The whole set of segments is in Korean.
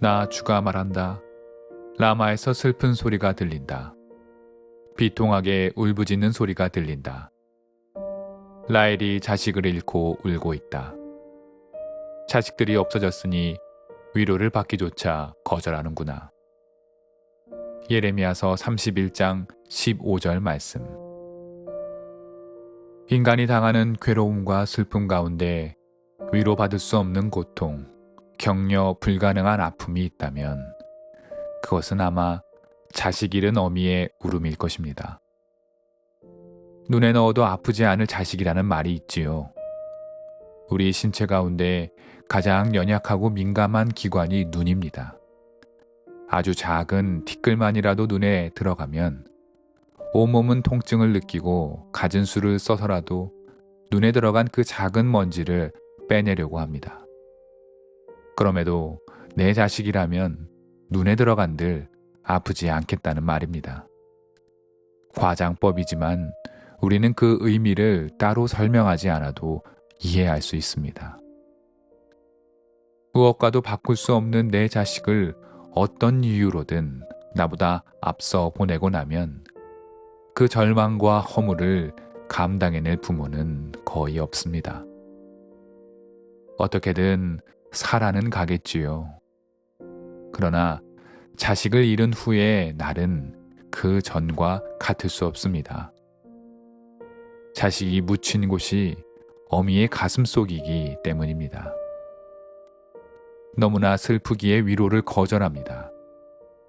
나 주가 말한다. 라마에서 슬픈 소리가 들린다. 비통하게 울부짖는 소리가 들린다. 라헬이 자식을 잃고 울고 있다. 자식들이 없어졌으니 위로를 받기조차 거절하는구나. 예레미야서 31장 15절 말씀. 인간이 당하는 괴로움과 슬픔 가운데 위로받을 수 없는 고통, 격려 불가능한 아픔이 있다면 그것은 아마 자식 잃은 어미의 울음일 것입니다. 눈에 넣어도 아프지 않을 자식이라는 말이 있지요. 우리 신체 가운데 가장 연약하고 민감한 기관이 눈입니다. 아주 작은 티끌만이라도 눈에 들어가면 온몸은 통증을 느끼고 갖은 수를 써서라도 눈에 들어간 그 작은 먼지를 빼내려고 합니다. 그럼에도 내 자식이라면 눈에 들어간들 아프지 않겠다는 말입니다. 과장법이지만 우리는 그 의미를 따로 설명하지 않아도 이해할 수 있습니다. 무엇과도 바꿀 수 없는 내 자식을 어떤 이유로든 나보다 앞서 보내고 나면 그 절망과 허물을 감당해낼 부모는 거의 없습니다. 어떻게든 살아는 가겠지요. 그러나 자식을 잃은 후의 날은 그 전과 같을 수 없습니다. 자식이 묻힌 곳이 어미의 가슴 속이기 때문입니다. 너무나 슬프기에 위로를 거절합니다.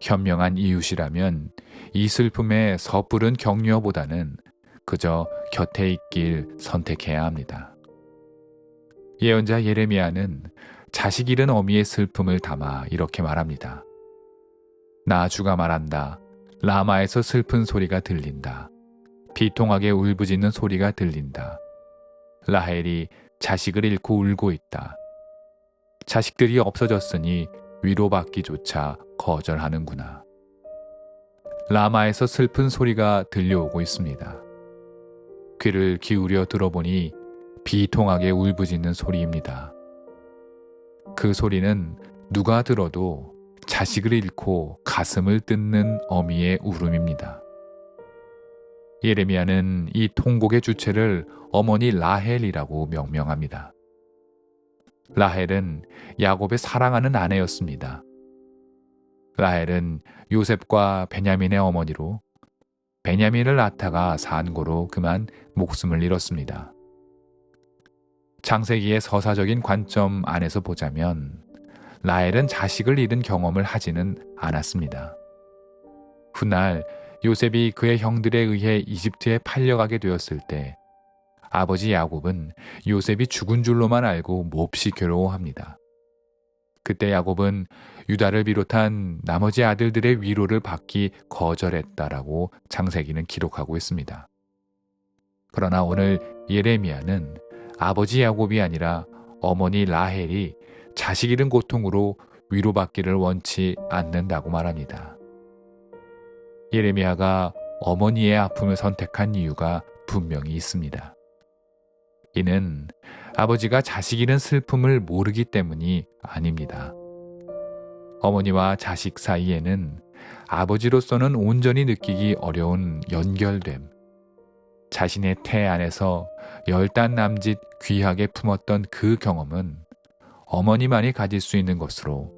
현명한 이웃이라면 이 슬픔에 섣부른 격려보다는 그저 곁에 있길 선택해야 합니다. 예언자 예레미야는 자식 잃은 어미의 슬픔을 담아 이렇게 말합니다. 나 주가 말한다. 라마에서 슬픈 소리가 들린다. 비통하게 울부짖는 소리가 들린다. 라헬이 자식을 잃고 울고 있다. 자식들이 없어졌으니 위로받기조차 거절하는구나. 라마에서 슬픈 소리가 들려오고 있습니다. 귀를 기울여 들어보니 비통하게 울부짖는 소리입니다. 그 소리는 누가 들어도 자식을 잃고 가슴을 뜯는 어미의 울음입니다. 예레미야는 이 통곡의 주체를 어머니 라헬이라고 명명합니다. 라헬은 야곱의 사랑하는 아내였습니다. 라헬은 요셉과 베냐민의 어머니로 베냐민을 낳다가 산고로 그만 목숨을 잃었습니다. 창세기의 서사적인 관점 안에서 보자면 라헬은 자식을 잃은 경험을 하지는 않았습니다. 훗날 요셉이 그의 형들에 의해 이집트에 팔려가게 되었을 때 아버지 야곱은 요셉이 죽은 줄로만 알고 몹시 괴로워합니다. 그때 야곱은 유다를 비롯한 나머지 아들들의 위로를 받기 거절했다라고 창세기는 기록하고 있습니다. 그러나 오늘 예레미야는 아버지 야곱이 아니라 어머니 라헬이 자식 잃은 고통으로 위로받기를 원치 않는다고 말합니다. 예레미야가 어머니의 아픔을 선택한 이유가 분명히 있습니다. 이는 아버지가 자식 잃은 슬픔을 모르기 때문이 아닙니다. 어머니와 자식 사이에는 아버지로서는 온전히 느끼기 어려운 연결됨, 자신의 태 안에서 열단 남짓 귀하게 품었던 그 경험은 어머니만이 가질 수 있는 것으로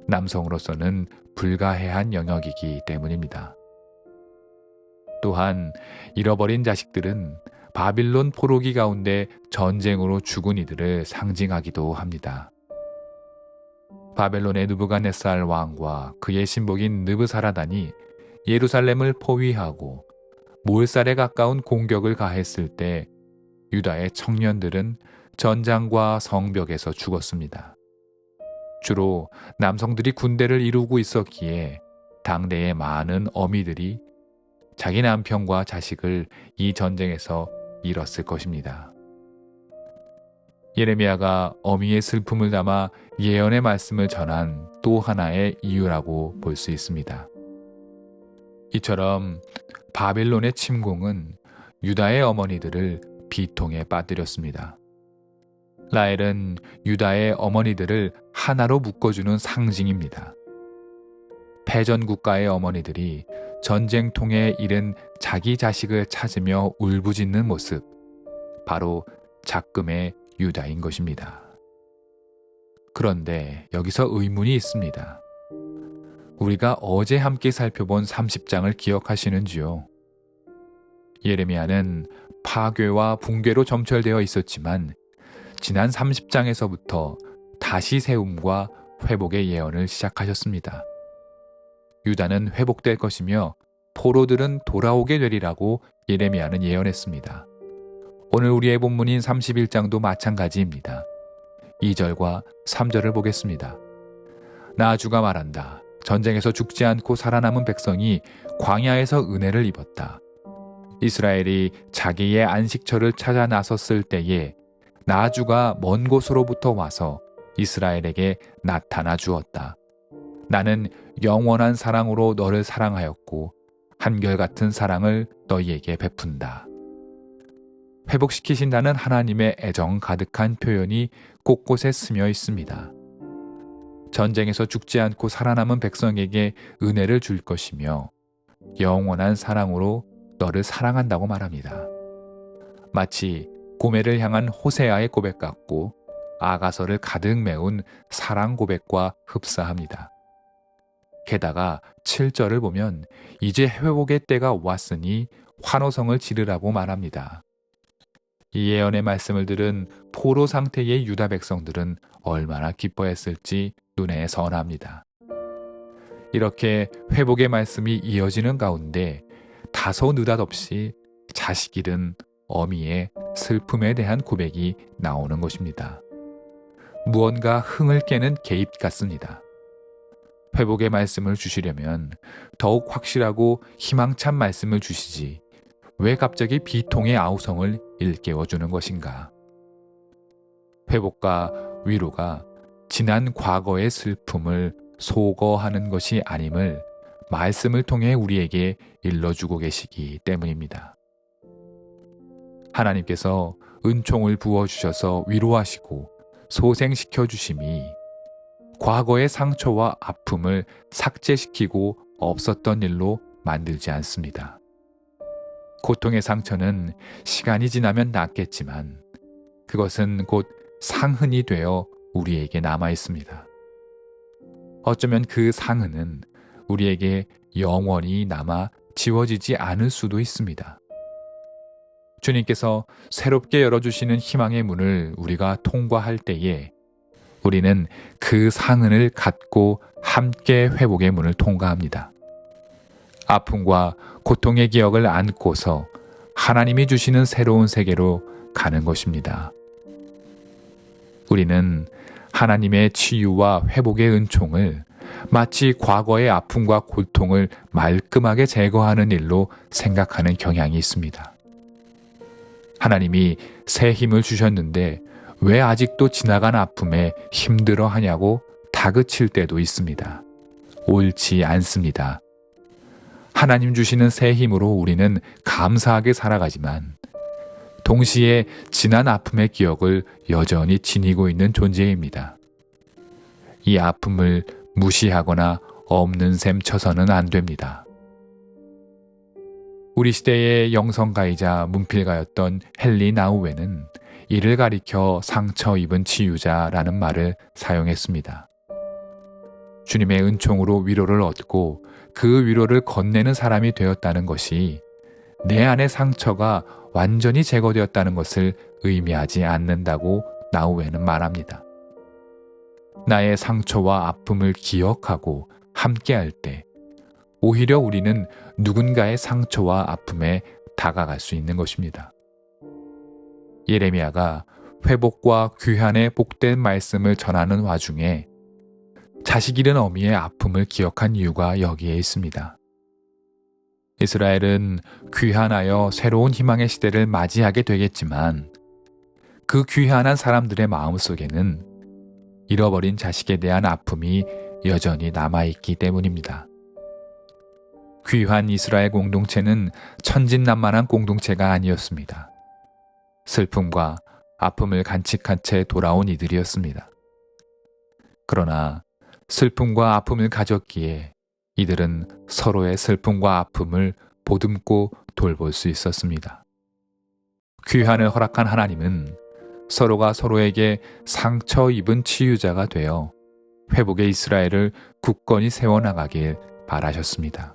남성으로서는 불가해한 영역이기 때문입니다. 또한 잃어버린 자식들은 바빌론 포로기 가운데 전쟁으로 죽은 이들을 상징하기도 합니다. 바벨론의 느부갓네살 왕과 그의 신복인 느부사라단이 예루살렘을 포위하고 몰살에 가까운 공격을 가했을 때 유다의 청년들은 전장과 성벽에서 죽었습니다. 주로 남성들이 군대를 이루고 있었기에 당대의 많은 어미들이 자기 남편과 자식을 이 전쟁에서 잃었을 것입니다. 예레미야가 어미의 슬픔을 담아 예언의 말씀을 전한 또 하나의 이유라고 볼 수 있습니다. 이처럼 바벨론의 침공은 유다의 어머니들을 비통에 빠뜨렸습니다. 라헬은 유다의 어머니들을 하나로 묶어주는 상징입니다. 패전 국가의 어머니들이 전쟁통에 잃은 자기 자식을 찾으며 울부짖는 모습, 바로 작금의 유다인 것입니다. 그런데 여기서 의문이 있습니다. 우리가 어제 함께 살펴본 30장을 기억하시는지요? 예레미야는 파괴와 붕괴로 점철되어 있었지만 지난 30장에서부터 다시 세움과 회복의 예언을 시작하셨습니다. 유다는 회복될 것이며 포로들은 돌아오게 되리라고 예레미야는 예언했습니다. 오늘 우리의 본문인 31장도 마찬가지입니다. 2절과 3절을 보겠습니다. 나주가 말한다. 전쟁에서 죽지 않고 살아남은 백성이 광야에서 은혜를 입었다. 이스라엘이 자기의 안식처를 찾아 나섰을 때에 나주가 먼 곳으로부터 와서 이스라엘에게 나타나 주었다. 나는 영원한 사랑으로 너를 사랑하였고 한결같은 사랑을 너희에게 베푼다. 회복시키신다는 하나님의 애정 가득한 표현이 곳곳에 스며 있습니다. 전쟁에서 죽지 않고 살아남은 백성에게 은혜를 줄 것이며 영원한 사랑으로 너를 사랑한다고 말합니다. 마치 고멜을 향한 호세아의 고백 같고 아가서를 가득 메운 사랑 고백과 흡사합니다. 게다가 7절을 보면 이제 회복의 때가 왔으니 환호성을 지르라고 말합니다. 이 예언의 말씀을 들은 포로 상태의 유다 백성들은 얼마나 기뻐했을지 눈에 선합니다. 이렇게 회복의 말씀이 이어지는 가운데 다소 느닷없이 자식 잃은 어미의 슬픔에 대한 고백이 나오는 것입니다. 무언가 흥을 깨는 개입 같습니다. 회복의 말씀을 주시려면 더욱 확실하고 희망찬 말씀을 주시지 왜 갑자기 비통의 아우성을 일깨워주는 것인가? 회복과 위로가 지난 과거의 슬픔을 소거하는 것이 아님을 말씀을 통해 우리에게 일러주고 계시기 때문입니다. 하나님께서 은총을 부어주셔서 위로하시고 소생시켜 주심이 과거의 상처와 아픔을 삭제시키고 없었던 일로 만들지 않습니다. 고통의 상처는 시간이 지나면 낫겠지만 그것은 곧 상흔이 되어 우리에게 남아 있습니다. 어쩌면 그 상흔은 우리에게 영원히 남아 지워지지 않을 수도 있습니다. 주님께서 새롭게 열어주시는 희망의 문을 우리가 통과할 때에 우리는 그 상흔을 갖고 함께 회복의 문을 통과합니다. 아픔과 고통의 기억을 안고서 하나님이 주시는 새로운 세계로 가는 것입니다. 우리는 하나님의 치유와 회복의 은총을 마치 과거의 아픔과 고통을 말끔하게 제거하는 일로 생각하는 경향이 있습니다. 하나님이 새 힘을 주셨는데 왜 아직도 지나간 아픔에 힘들어하냐고 다그칠 때도 있습니다. 옳지 않습니다. 하나님 주시는 새 힘으로 우리는 감사하게 살아가지만 동시에 지난 아픔의 기억을 여전히 지니고 있는 존재입니다. 이 아픔을 무시하거나 없는 셈 쳐서는 안 됩니다. 우리 시대의 영성가이자 문필가였던 헨리 나우웨는 이를 가리켜 상처 입은 치유자라는 말을 사용했습니다. 주님의 은총으로 위로를 얻고 그 위로를 건네는 사람이 되었다는 것이 내 안의 상처가 완전히 제거되었다는 것을 의미하지 않는다고 나우웨는 말합니다. 나의 상처와 아픔을 기억하고 함께할 때 오히려 우리는 누군가의 상처와 아픔에 다가갈 수 있는 것입니다. 예레미야가 회복과 귀환의 복된 말씀을 전하는 와중에 자식 잃은 어미의 아픔을 기억한 이유가 여기에 있습니다. 이스라엘은 귀환하여 새로운 희망의 시대를 맞이하게 되겠지만 그 귀환한 사람들의 마음속에는 잃어버린 자식에 대한 아픔이 여전히 남아있기 때문입니다. 귀환 이스라엘 공동체는 천진난만한 공동체가 아니었습니다. 슬픔과 아픔을 간직한 채 돌아온 이들이었습니다. 그러나 슬픔과 아픔을 가졌기에 이들은 서로의 슬픔과 아픔을 보듬고 돌볼 수 있었습니다. 귀환을 허락한 하나님은 서로가 서로에게 상처 입은 치유자가 되어 회복의 이스라엘을 굳건히 세워나가길 바라셨습니다.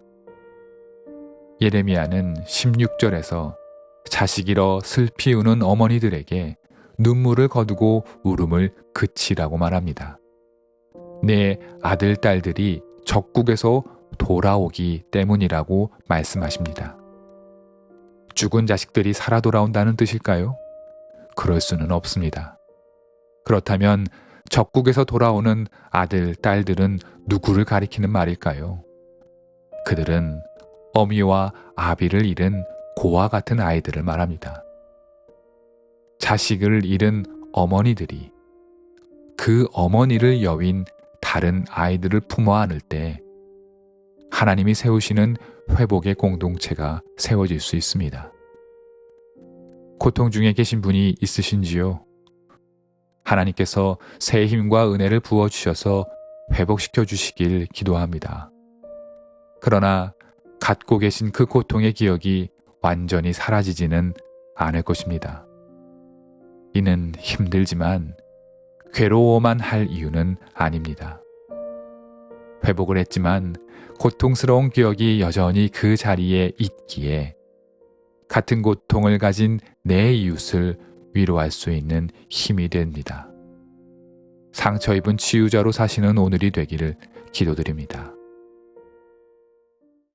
예레미야는 16절에서 자식 잃어 슬피 우는 어머니들에게 눈물을 거두고 울음을 그치라고 말합니다. 내 아들, 딸들이 적국에서 돌아오기 때문이라고 말씀하십니다. 죽은 자식들이 살아 돌아온다는 뜻일까요? 그럴 수는 없습니다. 그렇다면 적국에서 돌아오는 아들, 딸들은 누구를 가리키는 말일까요? 그들은 어미와 아비를 잃은 고와 같은 아이들을 말합니다. 자식을 잃은 어머니들이 그 어머니를 여윈 다른 아이들을 품어 안을 때 하나님이 세우시는 회복의 공동체가 세워질 수 있습니다. 고통 중에 계신 분이 있으신지요? 하나님께서 새 힘과 은혜를 부어주셔서 회복시켜 주시길 기도합니다. 그러나 갖고 계신 그 고통의 기억이 완전히 사라지지는 않을 것입니다. 이는 힘들지만 괴로워만 할 이유는 아닙니다. 회복을 했지만 고통스러운 기억이 여전히 그 자리에 있기에 같은 고통을 가진 내 이웃을 위로할 수 있는 힘이 됩니다. 상처 입은 치유자로 사시는 오늘이 되기를 기도드립니다.